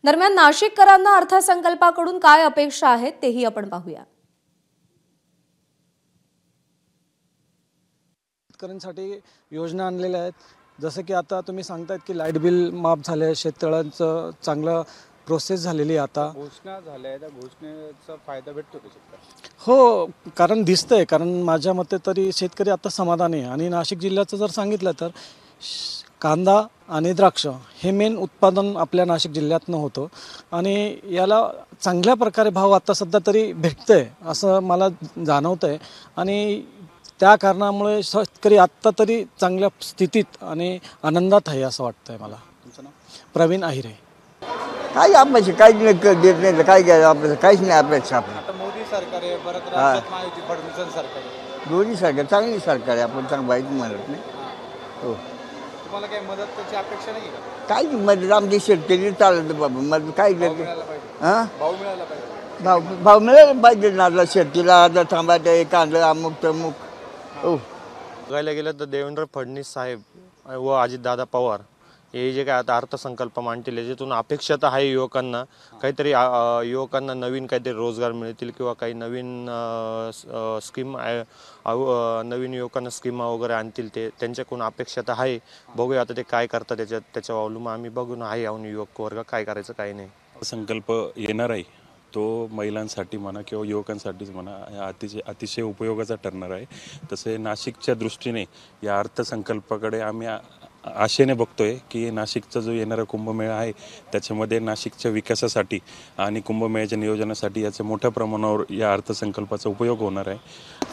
दरम्यान नाशिककरांना अर्थसंकल्पाकडून काय अपेक्षा आहेत तेही आपण पाहूया। शेतकऱ्यांसाठी योजना आणलेल्या आहेत। जसं की आता तुम्ही सांगतायत की लाईट बिल माफ झाले, शेततळ्यांचं चांगलं प्रोसेस झालेली आता घोषणा झाल्या, त्या घोषणेचा फायदा भेटतो का शेतकऱ्यांना? हो, कारण दिसतंय, कारण माझ्या मते तरी शेतकरी आता समाधानी आहे। आणि नाशिक जिल्ह्याचं जर सांगितलं तर कांदा आणि द्राक्ष हे मेन उत्पादन आपल्या नाशिक जिल्ह्यातनं होतं आणि याला चांगल्या प्रकारे भाव आता सध्या तरी भेटतंय असं मला जाणवतंय आणि त्या कारणामुळे शेतकरी आत्ता तरी चांगल्या स्थितीत आणि आनंदात आहे असं वाटतंय मला। तुमचं नाव? प्रवीण आहिरे। काय अपेक्षा काहीच नाही देत नाही, काय काय अपेक्षा काहीच नाही अपेक्षा आपण। आता मोदी सरकार आहे, परत राज्यात महायुती फडणवीस सरकार आहे, दोन्ही सरकार चांगली सरकार आहे, आपण चांगलं वाईट म्हणत नाही। हो, तुम्हाला काही मदतीची अपेक्षा नाही का? काय मदत आमची शेतकरी चालत बाबा, मदत काय भाव देते? मिळाला पाहिजे, हां, भाव मिळाला पाहिजे। भाव मिळाला पाहिजे ना आता शेतीला, आता थांबायचं कांदा अमुक तमुक। हो, बघायला गेलं तर देवेंद्र फडणवीस साहेब व अजितदादा पवार हे जे काय आता अर्थसंकल्प मांडतील याच्यातून अपेक्षा तर आहे युवकांना काहीतरी युवकांना नवीन काहीतरी रोजगार मिळतील किंवा काही नवीन स्कीम नवीन युवकांना स्कीमा वगैरे आणतील, ते त्यांच्याकडून अपेक्षा तर आहे। बघूया आता ते काय करतात, त्याच्या अवलंबून आम्ही बघून आहे आहोत युवक वर्ग काय करायचं काय नाही। संकल्प येणार आहे तो महिलांसाठी म्हणा किंवा युवकांसाठीच म्हणा अतिशय उपयोगाचा ठरणार आहे। तसे नाशिकच्या दृष्टीने या अर्थसंकल्पाकडे आम्ही आशेने बघतोय की नाशिकचा जो येणारा कुंभमेळा आहे त्याच्यामध्ये नाशिकच्या विकासासाठी आणि कुंभमेळ्याच्या नियोजनासाठी याचा मोठ्या प्रमाणावर या अर्थसंकल्पाचा उपयोग होणार आहे।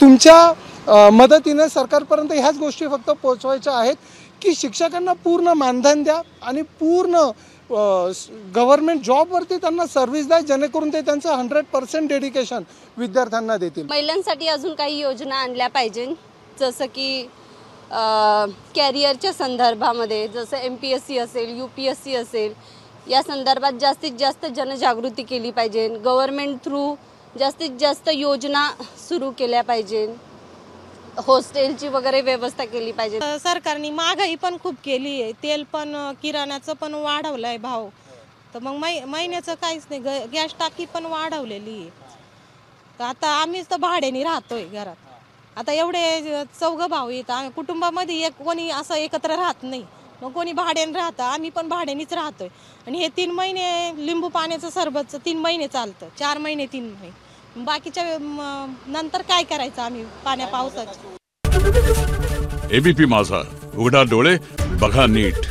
तुमच्या मदतीने सरकारपर्यंत ह्याच गोष्टी फक्त पोहोचवायच्या आहेत की शिक्षकांना पूर्ण मानधन द्या आणि पूर्ण गव्हर्नमेंट जॉबवरती त्यांना सर्व्हिस द्या, जेणेकरून ते त्यांचं 100% डेडिकेशन विद्यार्थ्यांना देतील। महिलांसाठी अजून काही योजना आणल्या पाहिजे, जसं की कॅरियरच्या संदर्भामध्ये, जसं MPSC असेल, UPSC असेल, या संदर्भात जास्तीत जास्त जनजागृती केली पाहिजे। गव्हर्नमेंट थ्रू जास्तीत जास्त योजना सुरू केल्या पाहिजे, हॉस्टेलची वगैरे व्यवस्था केली पाहिजे। सरकारने महागाई पण खूप केली आहे, तेल पण किराण्याचं पण वाढवलं आहे भाव, तर मग महिन्याचं काहीच नाही, गॅस टाकी पण वाढवलेली आहे। तर आता आम्हीच तर भाड्याने राहतोय घरात, आता एवढे 4 भाऊ आहेत, आम्ही कुटुंबामध्ये कोणी असं एकत्र राहत नाही, मग कोणी भाड्याने राहतं, आम्ही पण भाड्यानेच राहतोय। आणि हे 3 महिने लिंबू पाण्याचं सरबतचं 3 महिने चालतं, 4 महिने 3 महिने, बाकीच्या नंतर काय करायचं आम्ही पाण्या पावसाचं। ABP माझा, उघडा डोळे बघा नीट।